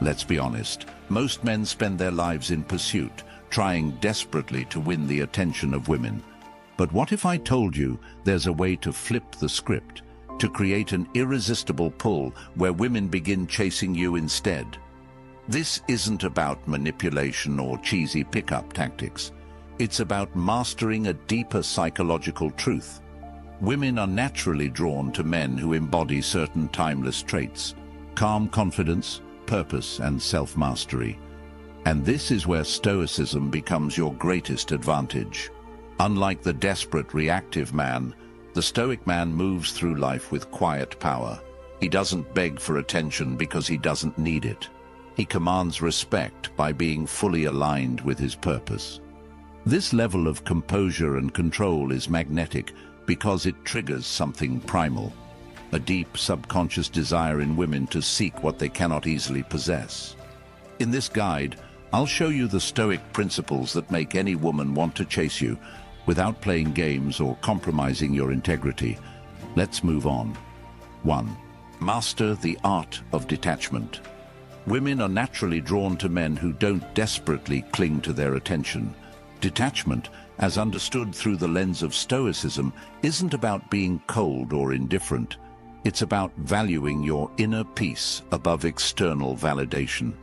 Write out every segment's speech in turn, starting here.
Let's be honest, most men spend their lives in pursuit, trying desperately to win the attention of women. But what if I told you there's a way to flip the script, to create an irresistible pull where women begin chasing you instead? This isn't about manipulation or cheesy pickup tactics. It's about mastering a deeper psychological truth. Women are naturally drawn to men who embody certain timeless traits: calm confidence, purpose, and self-mastery. And this is where Stoicism becomes your greatest advantage. Unlike the desperate, reactive man, the Stoic man moves through life with quiet power. He doesn't beg for attention because he doesn't need it. He commands respect by being fully aligned with his purpose. This level of composure and control is magnetic because it triggers something primal, a deep subconscious desire in women to seek what they cannot easily possess. In this guide, I'll show you the Stoic principles that make any woman want to chase you without playing games or compromising your integrity. Let's move on. 1. Master the art of detachment. Women are naturally drawn to men who don't desperately cling to their attention. Detachment, as understood through the lens of Stoicism, isn't about being cold or indifferent. It's about valuing your inner peace above external validation.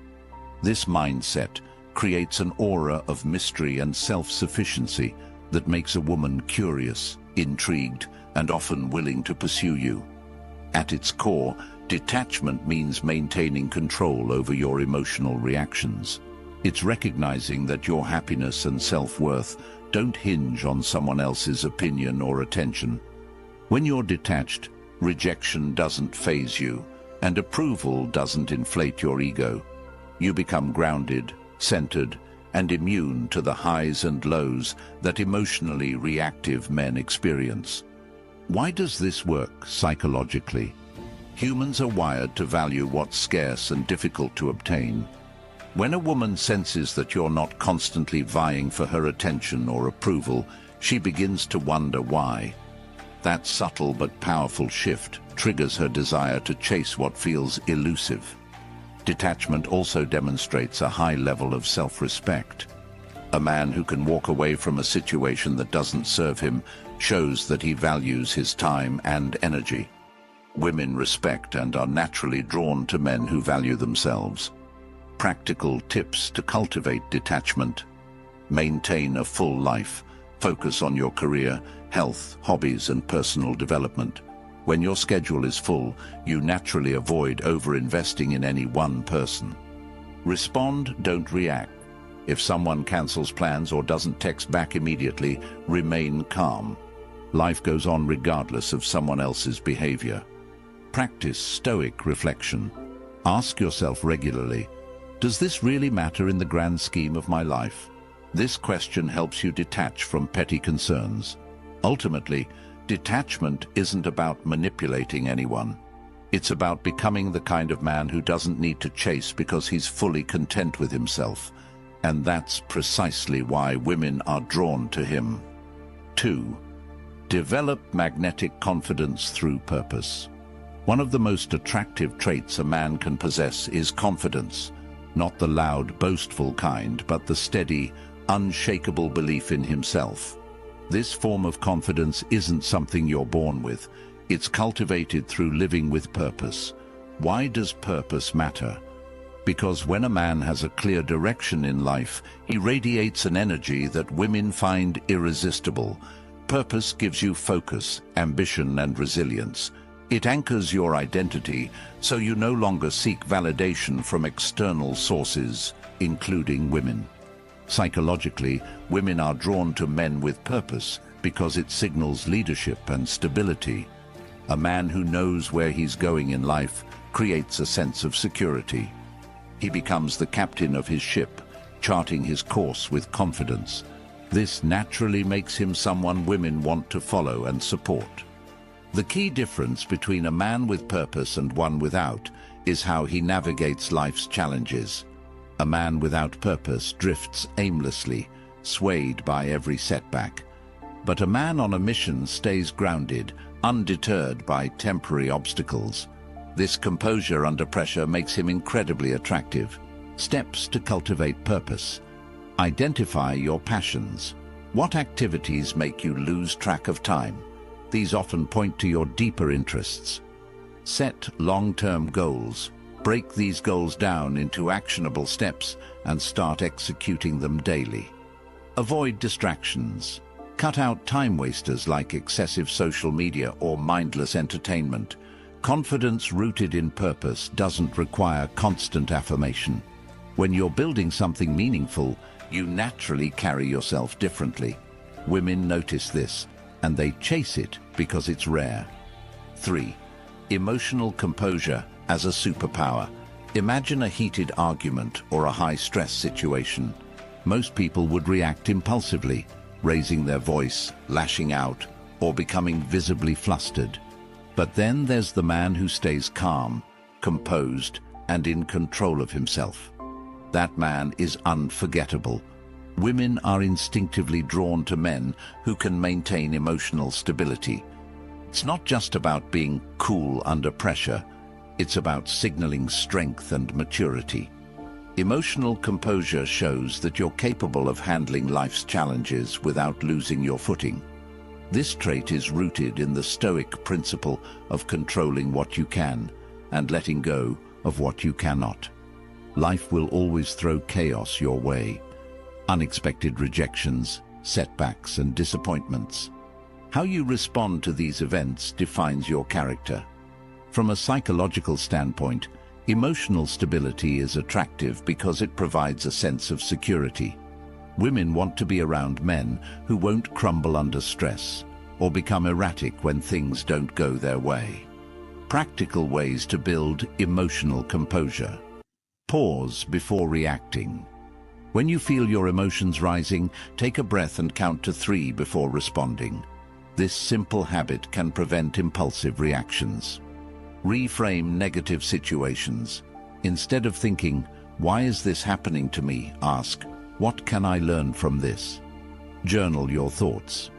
This mindset creates an aura of mystery and self-sufficiency that makes a woman curious, intrigued, and often willing to pursue you. At its core, detachment means maintaining control over your emotional reactions. It's recognizing that your happiness and self-worth don't hinge on someone else's opinion or attention. When you're detached, rejection doesn't faze you, and approval doesn't inflate your ego. You become grounded, centered, and immune to the highs and lows that emotionally reactive men experience. Why does this work psychologically? Humans are wired to value what's scarce and difficult to obtain. When a woman senses that you're not constantly vying for her attention or approval, she begins to wonder why. That subtle but powerful shift triggers her desire to chase what feels elusive. Detachment also demonstrates a high level of self-respect. A man who can walk away from a situation that doesn't serve him shows that he values his time and energy. Women respect and are naturally drawn to men who value themselves. Practical tips to cultivate detachment. Maintain a full life. Focus on your career, health, hobbies, and personal development. When your schedule is full, you naturally avoid over-investing in any one person. Respond, don't react. If someone cancels plans or doesn't text back immediately, remain calm. Life goes on regardless of someone else's behavior. Practice Stoic reflection. Ask yourself regularly, does this really matter in the grand scheme of my life? This question helps you detach from petty concerns. Ultimately, detachment isn't about manipulating anyone. It's about becoming the kind of man who doesn't need to chase because he's fully content with himself. And that's precisely why women are drawn to him. 2. Develop magnetic confidence through purpose. One of the most attractive traits a man can possess is confidence. Not the loud, boastful kind, but the steady, unshakable belief in himself. This form of confidence isn't something you're born with. It's cultivated through living with purpose. Why does purpose matter? Because when a man has a clear direction in life, he radiates an energy that women find irresistible. Purpose gives you focus, ambition, and resilience. It anchors your identity, so you no longer seek validation from external sources, including women. Psychologically, women are drawn to men with purpose because it signals leadership and stability. A man who knows where he's going in life creates a sense of security. He becomes the captain of his ship, charting his course with confidence. This naturally makes him someone women want to follow and support. The key difference between a man with purpose and one without is how he navigates life's challenges. A man without purpose drifts aimlessly, swayed by every setback. But a man on a mission stays grounded, undeterred by temporary obstacles. This composure under pressure makes him incredibly attractive. Steps to cultivate purpose. Identify your passions. What activities make you lose track of time? These often point to your deeper interests. Set long-term goals. Break these goals down into actionable steps and start executing them daily. Avoid distractions. Cut out time wasters like excessive social media or mindless entertainment. Confidence rooted in purpose doesn't require constant affirmation. When you're building something meaningful, you naturally carry yourself differently. Women notice this, and they chase it because it's rare. 3. Emotional composure as a superpower. Imagine a heated argument or a high-stress situation. Most people would react impulsively, raising their voice, lashing out, or becoming visibly flustered. But then there's the man who stays calm, composed, and in control of himself. That man is unforgettable. Women are instinctively drawn to men who can maintain emotional stability. It's not just about being cool under pressure. It's about signaling strength and maturity. Emotional composure shows that you're capable of handling life's challenges without losing your footing. This trait is rooted in the Stoic principle of controlling what you can and letting go of what you cannot. Life will always throw chaos your way. Unexpected rejections, setbacks, and disappointments. How you respond to these events defines your character. From a psychological standpoint, emotional stability is attractive because it provides a sense of security. Women want to be around men who won't crumble under stress or become erratic when things don't go their way. Practical ways to build emotional composure. Pause before reacting. When you feel your emotions rising, take a breath and count to 3 before responding. This simple habit can prevent impulsive reactions. Reframe negative situations. Instead of thinking, "Why is this happening to me?" ask, "What can I learn from this?" Journal your thoughts.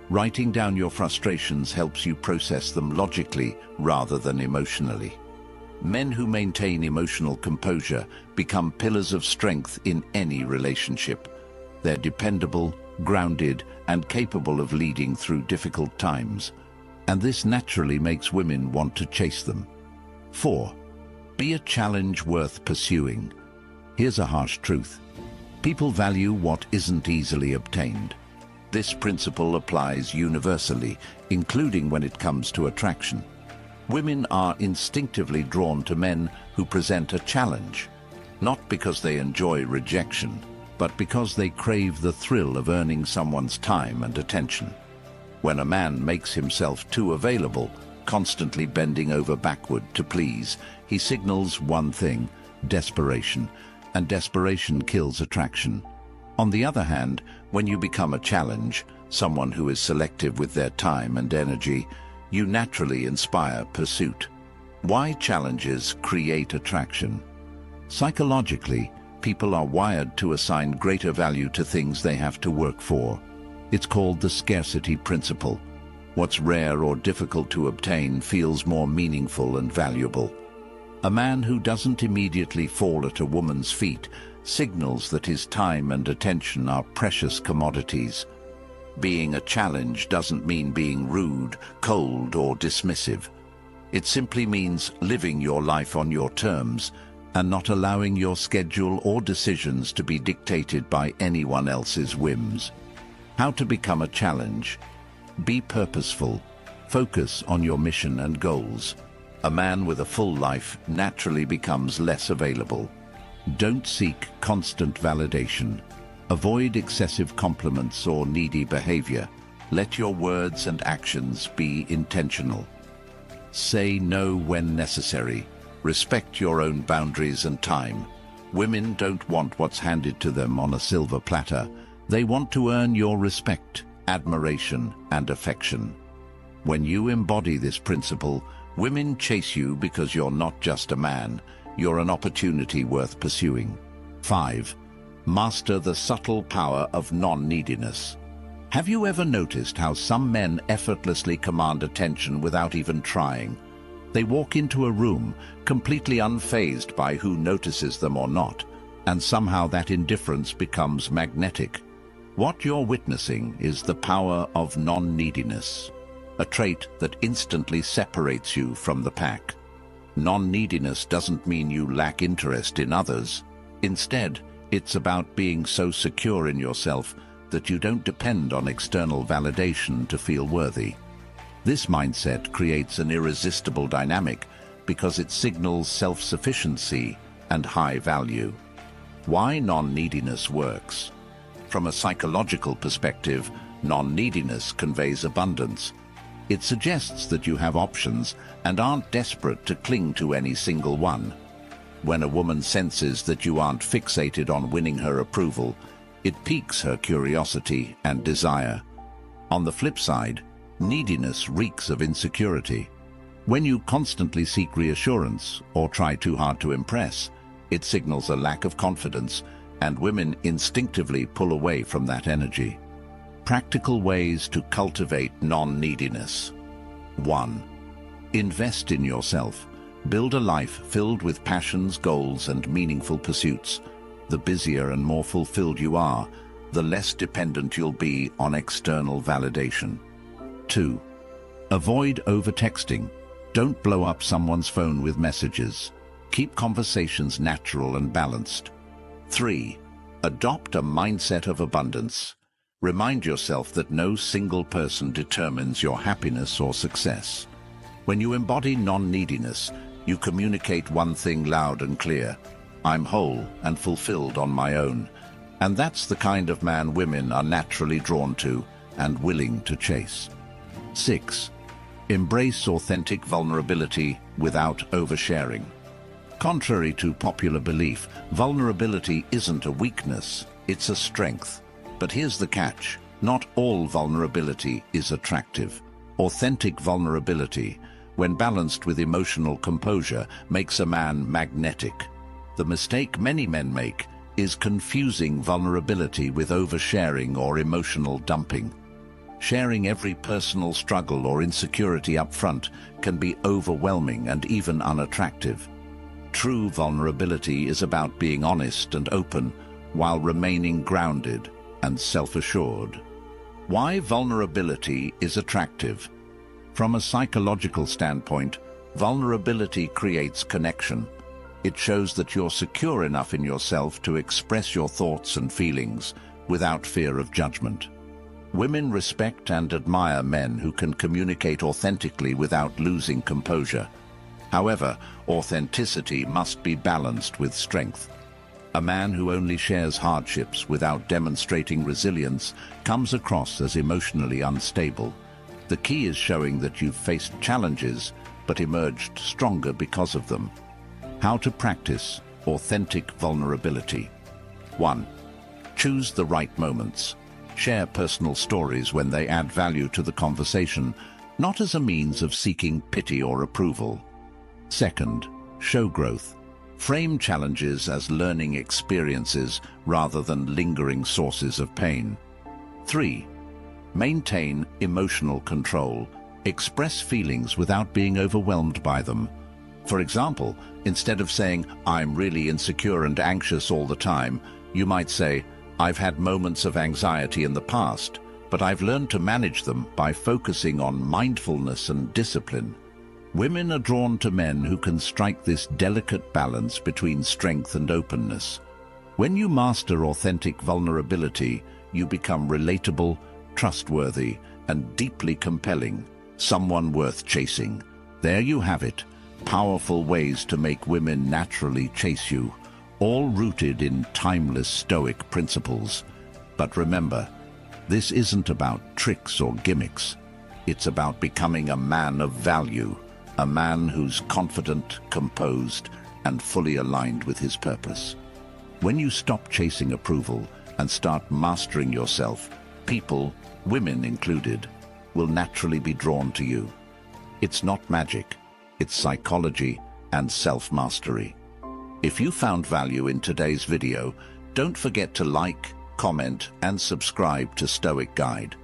Writing down your frustrations helps you process them logically rather than emotionally. Men who maintain emotional composure become pillars of strength in any relationship. They're dependable, grounded, and capable of leading through difficult times. And this naturally makes women want to chase them. 4. Be a challenge worth pursuing. Here's a harsh truth. People value what isn't easily obtained. This principle applies universally, including when it comes to attraction. Women are instinctively drawn to men who present a challenge, not because they enjoy rejection, but because they crave the thrill of earning someone's time and attention. When a man makes himself too available, constantly bending over backward to please, he signals one thing: desperation, and desperation kills attraction. On the other hand, when you become a challenge, someone who is selective with their time and energy, you naturally inspire pursuit. Why challenges create attraction? Psychologically, people are wired to assign greater value to things they have to work for. It's called the scarcity principle. What's rare or difficult to obtain feels more meaningful and valuable. A man who doesn't immediately fall at a woman's feet signals that his time and attention are precious commodities. Being a challenge doesn't mean being rude, cold, or dismissive. It simply means living your life on your terms and not allowing your schedule or decisions to be dictated by anyone else's whims. How to become a challenge? Be purposeful. Focus on your mission and goals. A man with a full life naturally becomes less available. Don't seek constant validation. Avoid excessive compliments or needy behavior. Let your words and actions be intentional. Say no when necessary. Respect your own boundaries and time. Women don't want what's handed to them on a silver platter. They want to earn your respect, admiration, and affection. When you embody this principle, women chase you because you're not just a man, you're an opportunity worth pursuing. 5. Master the subtle power of non-neediness. Have you ever noticed how some men effortlessly command attention without even trying? They walk into a room completely unfazed by who notices them or not, and somehow that indifference becomes magnetic. What you're witnessing is the power of non-neediness, a trait that instantly separates you from the pack. Non-neediness doesn't mean you lack interest in others. Instead, it's about being so secure in yourself that you don't depend on external validation to feel worthy. This mindset creates an irresistible dynamic because it signals self-sufficiency and high value. Why non-neediness works? From a psychological perspective, non-neediness conveys abundance. It suggests that you have options and aren't desperate to cling to any single one. When a woman senses that you aren't fixated on winning her approval, it piques her curiosity and desire. On the flip side, neediness reeks of insecurity. When you constantly seek reassurance or try too hard to impress, it signals a lack of confidence, and women instinctively pull away from that energy. Practical ways to cultivate non-neediness. 1. Invest in yourself. Build a life filled with passions, goals, and meaningful pursuits. The busier and more fulfilled you are, the less dependent you'll be on external validation. 2. Avoid over-texting. Don't blow up someone's phone with messages. Keep conversations natural and balanced. 3. Adopt a mindset of abundance. Remind yourself that no single person determines your happiness or success. When you embody non-neediness, you communicate one thing loud and clear: I'm whole and fulfilled on my own. And that's the kind of man women are naturally drawn to and willing to chase. 6. Embrace authentic vulnerability without oversharing. Contrary to popular belief, vulnerability isn't a weakness, it's a strength. But here's the catch: not all vulnerability is attractive. Authentic vulnerability, when balanced with emotional composure, makes a man magnetic. The mistake many men make is confusing vulnerability with oversharing or emotional dumping. Sharing every personal struggle or insecurity up front can be overwhelming and even unattractive. True vulnerability is about being honest and open while remaining grounded and self-assured. Why vulnerability is attractive? From a psychological standpoint, vulnerability creates connection. It shows that you're secure enough in yourself to express your thoughts and feelings without fear of judgment. Women respect and admire men who can communicate authentically without losing composure. However, authenticity must be balanced with strength. A man who only shares hardships without demonstrating resilience comes across as emotionally unstable. The key is showing that you've faced challenges but emerged stronger because of them. How to practice authentic vulnerability. 1. Choose the right moments. Share personal stories when they add value to the conversation, not as a means of seeking pity or approval. 2. Show growth. Frame challenges as learning experiences rather than lingering sources of pain. 3. Maintain emotional control. Express feelings without being overwhelmed by them. For example, instead of saying, "I'm really insecure and anxious all the time," you might say, "I've had moments of anxiety in the past, but I've learned to manage them by focusing on mindfulness and discipline." Women are drawn to men who can strike this delicate balance between strength and openness. When you master authentic vulnerability, you become relatable, trustworthy, and deeply compelling, someone worth chasing. There you have it, powerful ways to make women naturally chase you, all rooted in timeless Stoic principles. But remember, this isn't about tricks or gimmicks. It's about becoming a man of value, a man who's confident, composed, and fully aligned with his purpose. When you stop chasing approval and start mastering yourself, people, women included, will naturally be drawn to you. It's not magic, it's psychology and self-mastery. If you found value in today's video, don't forget to like, comment, and subscribe to Stoic Guide.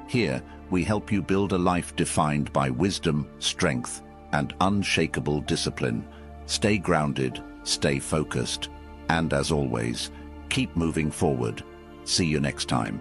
Here, we help you build a life defined by wisdom, strength, and unshakable discipline. Stay grounded, stay focused, and as always, keep moving forward. See you next time.